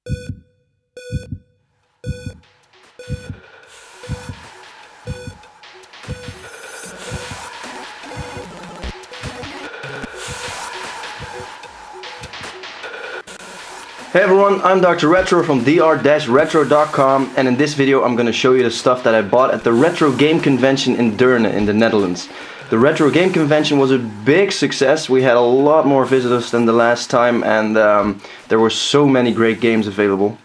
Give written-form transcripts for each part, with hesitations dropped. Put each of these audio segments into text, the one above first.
Hey everyone, I'm Dr. Retro from dr.retro.com, and in this video I'm going to show you the stuff that I bought at the Retro Game Convention in Deurne in the Netherlands. The Retro Game Convention was a big success. We had a lot more visitors than the last time, and there were so many great games available.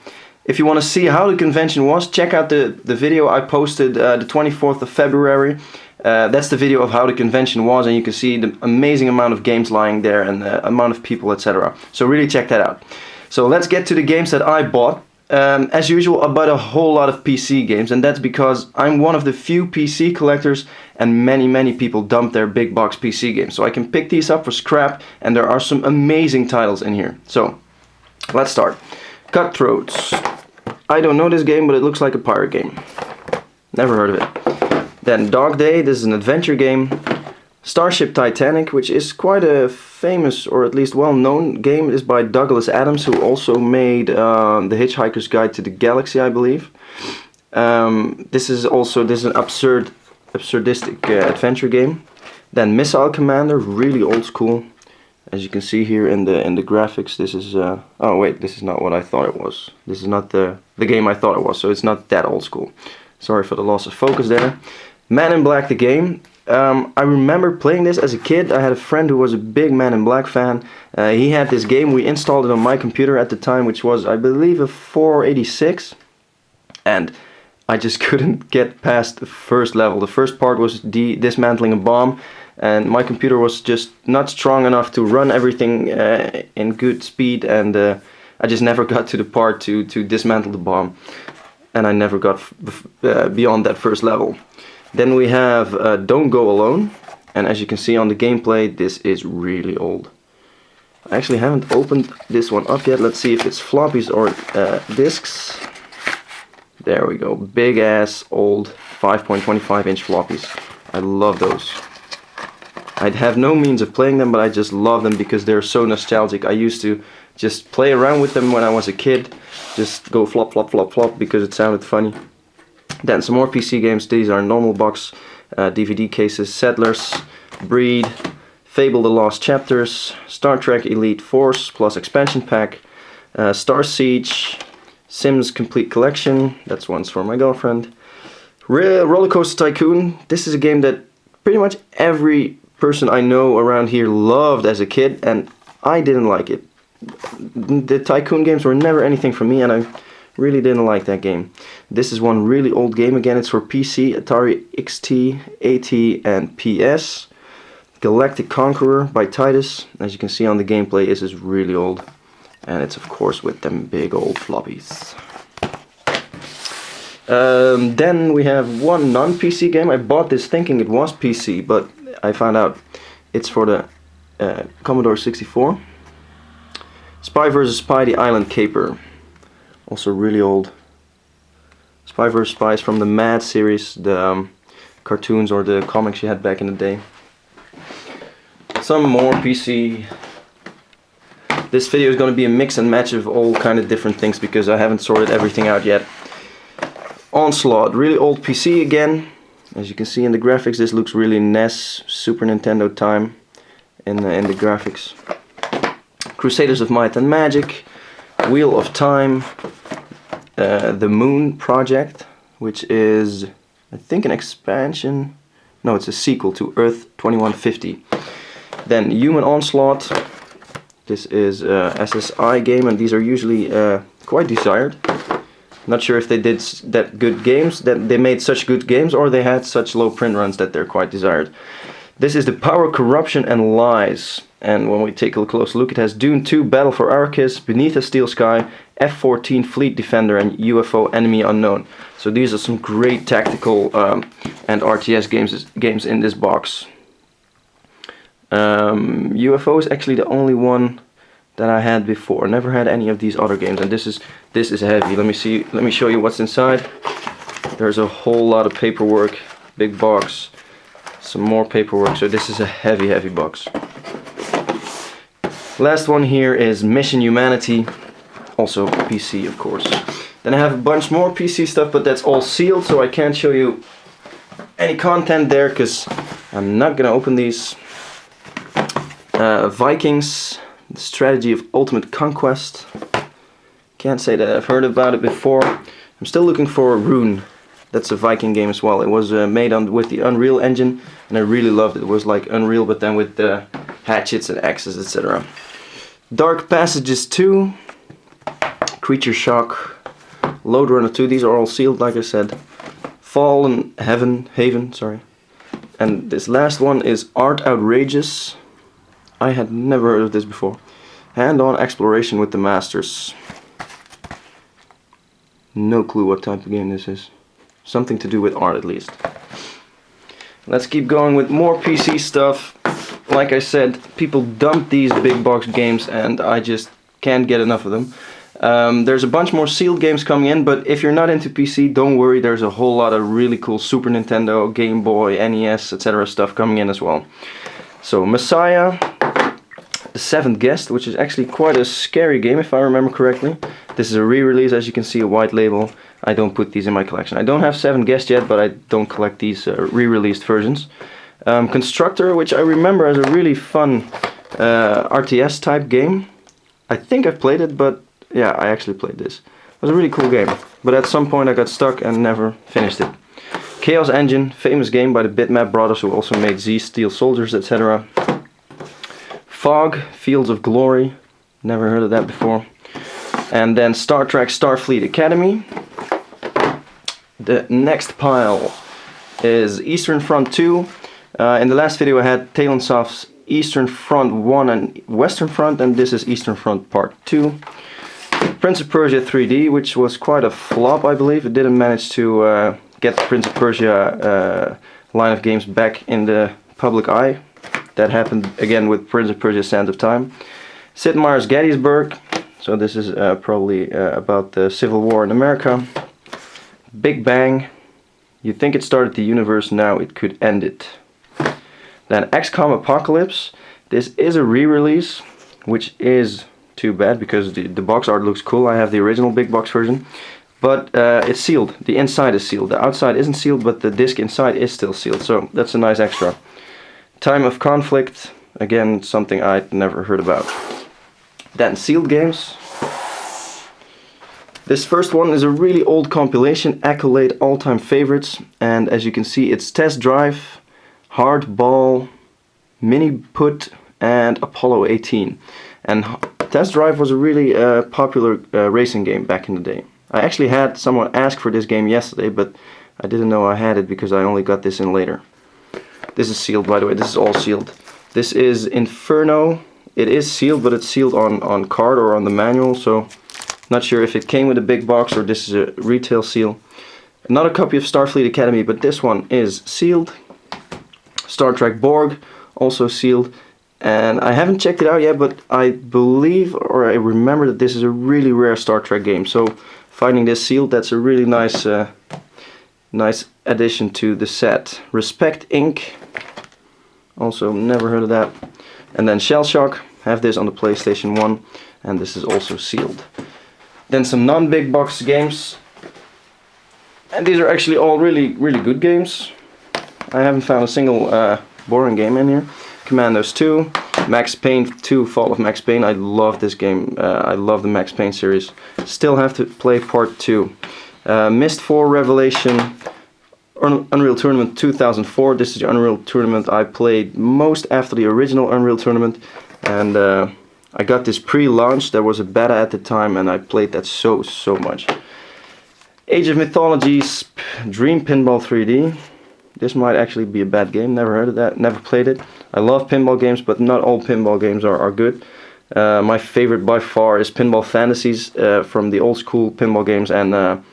If you want to see how the convention was, check out the video I posted the 24th of February. That's the video of how the convention was, and you can see the amazing amount of games lying there and the amount of people, etc. So really check that out. So let's get to the games that I bought. As usual, I bought a whole lot of PC games, and that's because I'm one of the few PC collectors, and many people dump their big box PC games. So I can pick these up for scrap, and there are some amazing titles in here. So let's start. Cutthroats. I don't know this game, but it looks like a pirate game. Never heard of it. Then Dog Day. This is an adventure game. Starship Titanic, which is quite a famous, or at least well-known game. It is by Douglas Adams, who also made The Hitchhiker's Guide to the Galaxy, I believe. This is an absurdistic adventure game. Then Missile Commander, really old school. As you can see here in the graphics, this is oh wait, this is not what I thought it was. This is not the game I thought it was, so it's not that old school. Sorry for the loss of focus there. Man in Black the game. I remember playing this as a kid. I had a friend who was a big Man in Black fan. He had this game. We installed it on my computer at the time, which was, I believe, a 486. And I just couldn't get past the first level. The first part was dismantling a bomb, and my computer was just not strong enough to run everything in good speed, and I just never got to the part to dismantle the bomb. And I never got beyond that first level. Then we have Don't Go Alone, and as you can see on the gameplay, this is really old. I actually haven't opened this one up yet. Let's see if it's floppies or discs. There we go, big ass old 5.25 inch floppies. I love those. I'd have no means of playing them, but I just love them because they're so nostalgic. I used to just play around with them when I was a kid. Just go flop, flop, flop, flop because it sounded funny. Then some more PC games. These are normal box DVD cases. Settlers, Breed, Fable the Lost Chapters, Star Trek Elite Force plus expansion pack, Star Siege, Sims Complete Collection, that's one's for my girlfriend. Roller Coaster Tycoon. This is a game that pretty much every person I know around here loved as a kid, and I didn't like it. The Tycoon games were never anything for me, and I really didn't like that game. This is one really old game. Again, it's for PC, Atari XT, AT, and PS. Galactic Conqueror by Titus. As you can see on the gameplay, this is really old. And it's of course with them big old floppies. Then we have one non-PC game. I bought this thinking it was PC, but I found out it's for the Commodore 64. Spy vs. Spy, The Island Caper. Also really old. Spy vs. Spy is from the Mad series, the cartoons or the comics you had back in the day. Some more PC. This video is going to be a mix and match of all kind of different things because I haven't sorted everything out yet. Onslaught, really old PC again. As you can see in the graphics, this looks really NES, Super Nintendo time in the graphics. Crusaders of Might and Magic, Wheel of Time, the Moon Project, which is, I think, an expansion. No, it's a sequel to Earth 2150. Then Human Onslaught. This is a SSI game, and these are usually quite desired. Not sure if they did that good games, that they made such good games, or they had such low print runs that they're quite desired. This is the Power, Corruption and Lies. And when we take a close look, it has Dune 2, Battle for Arrakis, Beneath a Steel Sky, F-14, Fleet Defender, and UFO Enemy Unknown. So these are some great tactical and RTS games in this box. UFO is actually the only one that I had before. Never had any of these other games, and this is heavy. Let me show you what's inside. There's a whole lot of paperwork, big box, some more paperwork. So this is a heavy box. Last one here is Mission Humanity. Also PC, of course. Then I have a bunch more PC stuff, but that's all sealed, so I can't show you any content there because I'm not gonna open these. Vikings, the strategy of ultimate conquest. Can't say that I've heard about it before. I'm still looking for Rune. That's a Viking game as well. It was made with the Unreal Engine, and I really loved it. It was like Unreal, but then with the hatchets and axes, etc. Dark Passages 2, Creature Shock, Load Runner 2. These are all sealed, like I said. Fallen Haven, sorry. And this last one is Art Outrageous. I had never heard of this before. Hand-on exploration with the masters. No clue what type of game this is. Something to do with art at least. Let's keep going with more PC stuff. Like I said, people dump these big box games and I just can't get enough of them. There's a bunch more sealed games coming in, but if you're not into PC, don't worry, there's a whole lot of really cool Super Nintendo, Game Boy, NES, etc. stuff coming in as well. So Messiah, The Seventh Guest, which is actually quite a scary game if I remember correctly. This is a re-release, as you can see, a white label. I don't put these in my collection. I don't have Seventh Guest yet, but I don't collect these re-released versions. Constructor, which I remember as a really fun RTS type game. I think I've played it, but yeah, I actually played this. It was a really cool game, but at some point I got stuck and never finished it. Chaos Engine, famous game by the Bitmap brothers who also made Z, Steel Soldiers, etc. Fog, Fields of Glory, never heard of that before. And then Star Trek Starfleet Academy. The next pile is Eastern Front 2. In the last video I had Talonsoft's Eastern Front 1 and Western Front, and this is Eastern Front Part 2. Prince of Persia 3D, which was quite a flop, I believe. It didn't manage to get the Prince of Persia line of games back in the public eye. That happened again with Prince of Persia Sands of Time. Sid Meier's Gettysburg. So this is probably about the Civil War in America. Big Bang. You think it started the universe, now it could end it. Then XCOM Apocalypse. This is a re-release, which is too bad because the box art looks cool. I have the original big box version, but it's sealed. The inside is sealed. The outside isn't sealed, but the disc inside is still sealed. So that's a nice extra. Time of Conflict. Again, something I'd never heard about. Then sealed games. This first one is a really old compilation, Accolade All-Time Favorites, and as you can see it's Test Drive, Hardball, Mini Put, and Apollo 18. And Test Drive was a really popular racing game back in the day. I actually had someone ask for this game yesterday, but I didn't know I had it because I only got this in later. This is sealed, by the way. This is all sealed. This is Inferno. It is sealed, but it's sealed on card or on the manual, so not sure if it came with a big box or this is a retail seal. Another copy of Starfleet Academy, but this one is sealed. Star Trek Borg, also sealed. And I haven't checked it out yet, but I believe or I remember that this is a really rare Star Trek game. So finding this sealed, that's a really nice nice addition to the set. Respect Inc. Also never heard of that. And then Shell Shock, have this on the PlayStation 1, and this is also sealed. Then some non-big box games, and these are actually all really good games. I haven't found a single boring game in here. Commandos 2, Max Payne 2, Fall of Max Payne. I love this game. I love the Max Payne series. Still have to play Part 2. Myst 4 Revelation, Unreal Tournament 2004. This is the Unreal Tournament I played most after the original Unreal Tournament, and I got this pre-launch. There was a beta at the time and I played that so much. Age of Mythologies Dream Pinball 3D. This might actually be a bad game, never heard of that, never played it. I love pinball games, but not all pinball games are good. My favorite by far is Pinball Fantasies from the old school pinball games, and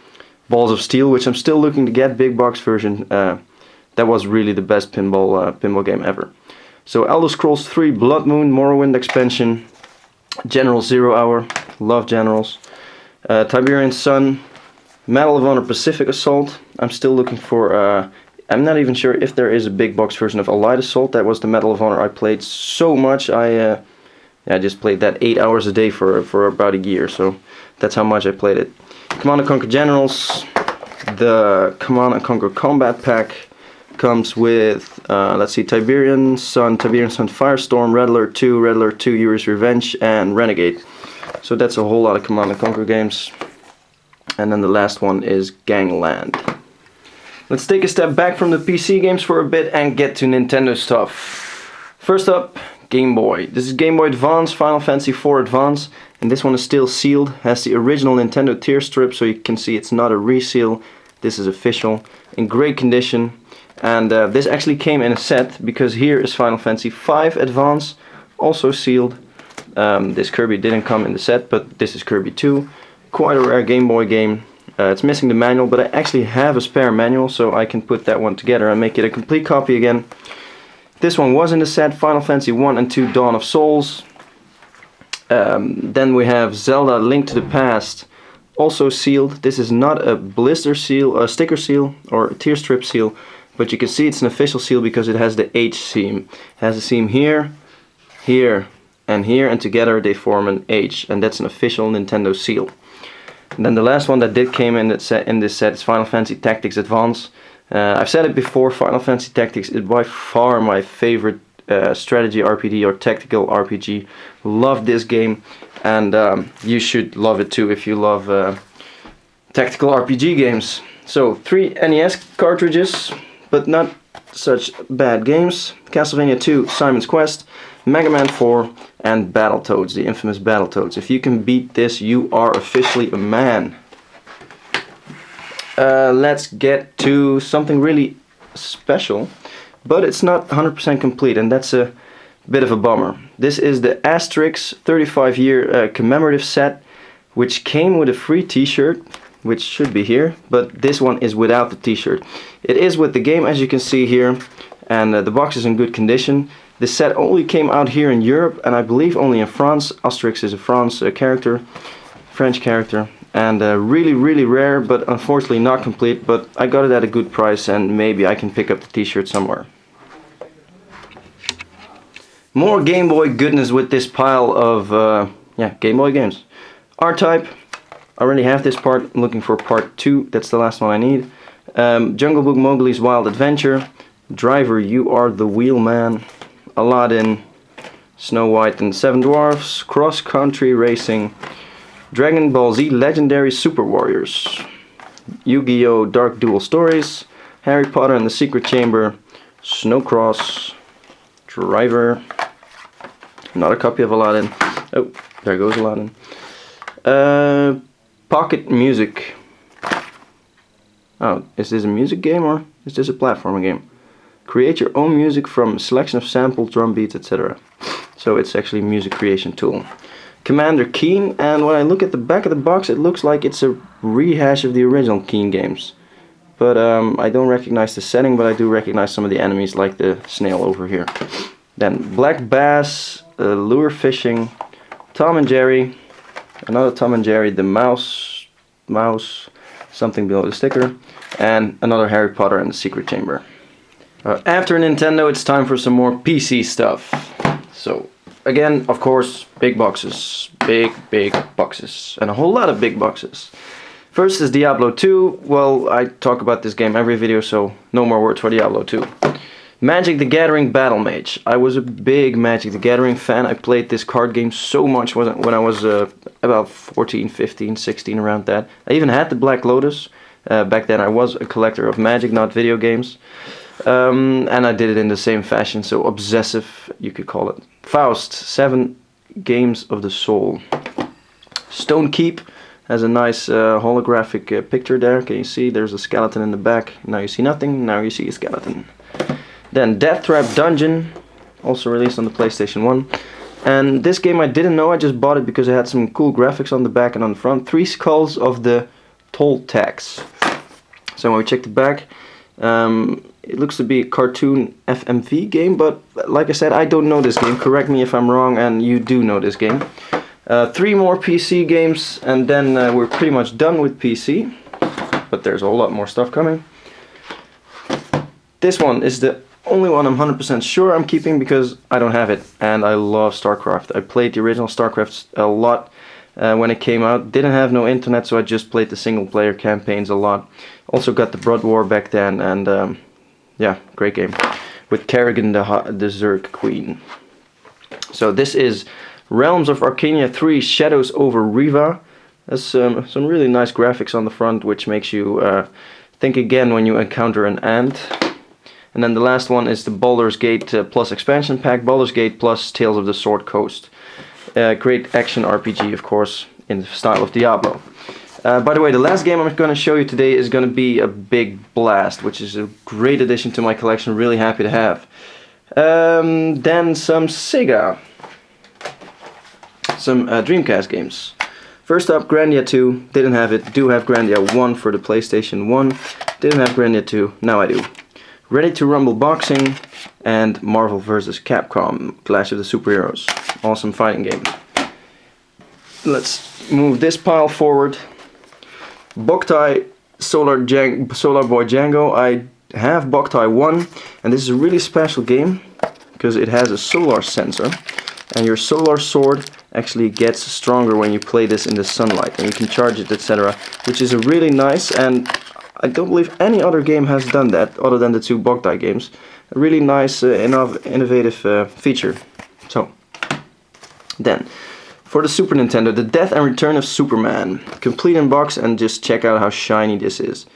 Balls of Steel, which I'm still looking to get, big box version. That was really the best pinball game ever. So Elder Scrolls 3 Blood Moon Morrowind expansion, General Zero Hour, love Generals, Tiberian Sun, Medal of Honor Pacific Assault. I'm still looking for, I'm not even sure if there is a big box version of Allied Assault. That was the Medal of Honor I played so much. I just played that 8 hours a day for about a year. So That's how much I played it. Command & Conquer Generals. The Command & Conquer Combat Pack comes with, let's see, Tiberian Sun, Firestorm, Red Alert 2, Yuri's Revenge, and Renegade. So that's a whole lot of Command & Conquer games. And then the last one is Gangland. Let's take a step back from the PC games for a bit and get to Nintendo stuff. First up, Game Boy. This is Game Boy Advance, Final Fantasy IV Advance, and this one is still sealed. Has the original Nintendo tier strip, so you can see it's not a reseal. This is official, in great condition. And this actually came in a set, because here is Final Fantasy V Advance, also sealed. This Kirby didn't come in the set, but this is Kirby 2. Quite a rare Game Boy game. It's missing the manual, but I actually have a spare manual, so I can put that one together and make it a complete copy again. This one was in the set, Final Fantasy 1 and 2 Dawn of Souls. Then we have Zelda Link to the Past, also sealed. This is not a blister seal, a sticker seal, or a tier strip seal, but you can see it's an official seal because it has the H seam. It has a seam here, here, and here, and together they form an H, and that's an official Nintendo seal. And then the last one that did came in this set is Final Fantasy Tactics Advance. I've said it before, Final Fantasy Tactics is by far my favorite strategy RPG or tactical RPG. Love this game, and you should love it too if you love tactical RPG games. So 3 NES cartridges, but not such bad games. Castlevania 2, Simon's Quest, Mega Man 4, and Battletoads, the infamous Battletoads. If you can beat this, you are officially a man. Let's get to something really special, but it's not 100% complete, and that's a bit of a bummer. This is the Asterix 35-year commemorative set, which came with a free t-shirt, which should be here, but this one is without the t-shirt. It is with the game, as you can see here, and the box is in good condition. This set only came out here in Europe, and I believe only in France. Asterix is a French character, and really, really rare, but unfortunately not complete. But I got it at a good price, and maybe I can pick up the t-shirt somewhere. More Game Boy goodness with this pile of Game Boy games. R-Type. I already have this part. I'm looking for part 2. That's the last one I need. Jungle Book Mowgli's Wild Adventure. Driver, You Are the Wheelman. Aladdin. Snow White and the Seven Dwarfs. Cross Country Racing. Dragon Ball Z Legendary Super Warriors. Yu-Gi-Oh! Dark Duel Stories. Harry Potter and the Secret Chamber. Snowcross. Driver. Another copy of Aladdin. Oh, there goes Aladdin. Pocket Music. Oh, is this a music game or is this a platforming game? Create your own music from a selection of samples, drum beats, etc. So it's actually a music creation tool. Commander Keen, and when I look at the back of the box, it looks like it's a rehash of the original Keen games. But I don't recognize the setting, but I do recognize some of the enemies, like the snail over here. Then Black Bass, Lure Fishing, Tom and Jerry, another Tom and Jerry, the mouse, something below the sticker, and another Harry Potter and the Secret Chamber. After Nintendo, it's time for some more PC stuff. So, again, of course, big boxes. Big boxes. And a whole lot of big boxes. First is Diablo 2. Well, I talk about this game every video, so no more words for Diablo 2. Magic the Gathering Battle Mage. I was a big Magic the Gathering fan. I played this card game so much when I was about 14, 15, 16, around that. I even had the Black Lotus. Back then I was a collector of Magic, not video games. And I did it in the same fashion, so obsessive, you could call it. Faust, 7 Games of the Soul. Stone Keep has a nice holographic picture there. Can you see? There's a skeleton in the back. Now you see nothing, now you see a skeleton. Then Death Trap Dungeon, also released on the PlayStation 1. And this game I didn't know, I just bought it because it had some cool graphics on the back and on the front. 3 skulls of the Toltecs. So when we check the back, it looks to be a cartoon FMV game, but like I said, I don't know this game. Correct me if I'm wrong, and you do know this game. 3 more PC games, and then we're pretty much done with PC. But there's a whole lot more stuff coming. This one is the only one I'm 100% sure I'm keeping because I don't have it, and I love StarCraft. I played the original StarCraft a lot when it came out. Didn't have no internet, so I just played the single player campaigns a lot. Also got the Blood War back then, and yeah, great game. With Kerrigan the Zerg Queen. So this is Realms of Arcania 3 Shadows over Riva. There's some really nice graphics on the front, which makes you think again when you encounter an ant. And then the last one is the Baldur's Gate plus expansion pack, Baldur's Gate plus Tales of the Sword Coast. Great action RPG, of course, in the style of Diablo. By the way, the last game I'm going to show you today is going to be a big blast, which is a great addition to my collection, really happy to have. Then some Sega. Some Dreamcast games. First up, Grandia 2, didn't have it. Do have Grandia 1 for the PlayStation 1. Didn't have Grandia 2, now I do. Ready to Rumble Boxing and Marvel vs. Capcom, Clash of the Superheroes. Awesome fighting game. Let's move this pile forward. Boktai Solar Boy Django. I have Boktai 1, and this is a really special game because it has a solar sensor, and your solar sword actually gets stronger when you play this in the sunlight, and you can charge it, etc., which is a really nice, and I don't believe any other game has done that other than the two Boktai games. A really nice, innovative feature. So, then, for the Super Nintendo, The Death and Return of Superman. Complete in box, and just check out how shiny this is.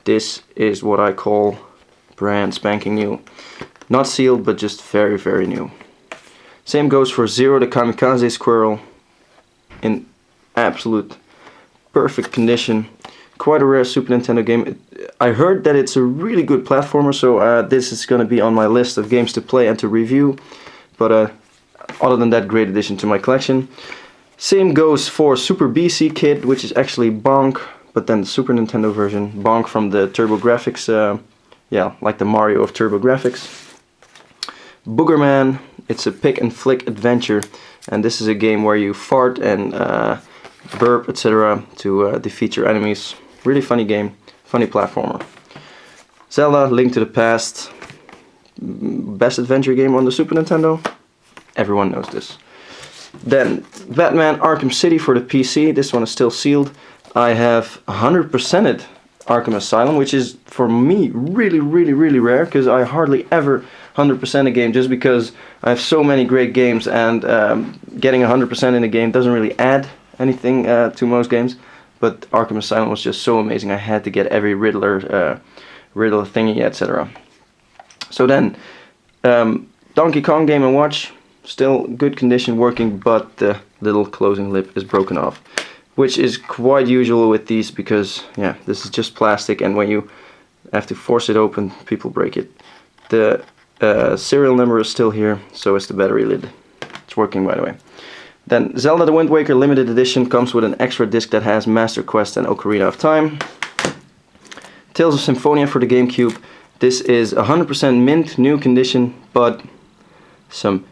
This is what I call brand spanking new. Not sealed, but just very, very new. Same goes for Zero the Kamikaze Squirrel. In absolute perfect condition. Quite a rare Super Nintendo game. I heard that it's a really good platformer, so this is going to be on my list of games to play and to review. But other than that, great addition to my collection. Same goes for Super BC Kid, which is actually Bonk, but then the Super Nintendo version. Bonk from the TurboGrafx, yeah, like the Mario of TurboGrafx. Boogerman, it's a pick and flick adventure, and this is a game where you fart and burp, etc. to defeat your enemies. Really funny game, funny platformer. Zelda, Link to the Past, best adventure game on the Super Nintendo. Everyone knows this. Then Batman Arkham City for the PC. This one is still sealed. I have 100%ed Arkham Asylum, which is for me really, really, really rare, because I hardly ever 100% a game, just because I have so many great games, and getting 100% in a game doesn't really add anything to most games. But Arkham Asylum was just so amazing. I had to get every Riddler thingy, etc. So then, Donkey Kong Game & Watch, still good condition, working, but the little closing lip is broken off, which is quite usual with these, because yeah, this is just plastic, and when you have to force it open, people break it. The serial number is still here, so is the battery lid. It's working, by the way. Then Zelda the Wind Waker Limited Edition comes with an extra disc that has Master Quest and Ocarina of Time. Tales of Symphonia for the GameCube. This is 100% mint, new condition, but some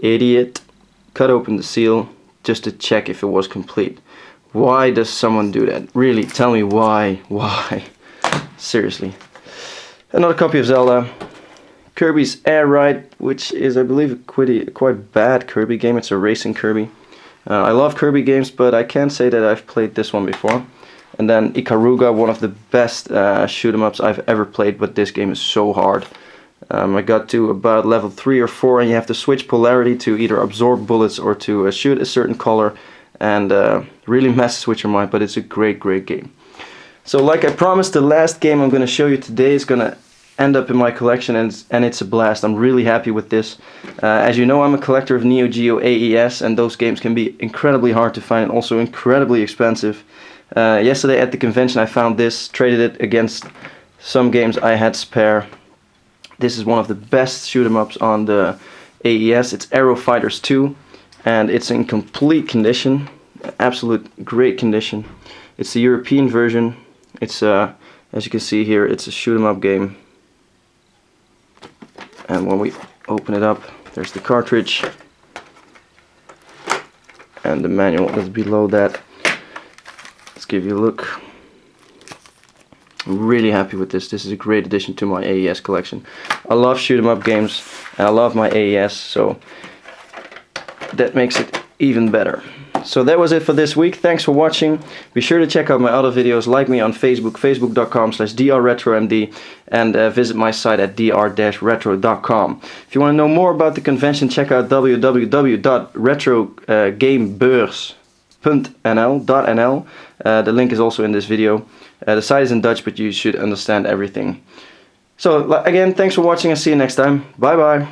idiot cut open the seal just to check if it was complete. Why does someone do that? Really, tell me why? Why? Seriously. Another copy of Zelda. Kirby's Air Ride, which is, I believe, a quite bad Kirby game. It's a racing Kirby. I love Kirby games, but I can't say that I've played this one before. And then Ikaruga, one of the best shoot-em-ups I've ever played, but this game is so hard. I got to about level 3 or 4, and you have to switch polarity to either absorb bullets or to shoot a certain color, and really messes with your mind, but it's a great, great game. So like I promised, the last game I'm going to show you today is going to end up in my collection, and it's a blast. I'm really happy with this. As you know, I'm a collector of Neo Geo AES, and those games can be incredibly hard to find and also incredibly expensive. Yesterday at the convention I found this, traded it against some games I had spare. This is one of the best shoot-em-ups on the AES. It's Aero Fighters 2, and it's in complete condition, absolute great condition. It's the European version. It's as you can see here, it's a shoot-em-up game. And when we open it up, there's the cartridge and the manual is below that. Let's give you a look. I'm really happy with this. This is a great addition to my AES collection. I love shoot 'em up games and I love my AES, so that makes it even better. So that was it for this week. Thanks for watching. Be sure to check out my other videos, like me on Facebook, facebook.com/drretromd, and visit my site at dr.retro.com. If you want to know more about the convention, check out www.retrogamebeurs.nl. The link is also in this video. The site is in Dutch, but you should understand everything. So again, thanks for watching and see you next time. Bye bye.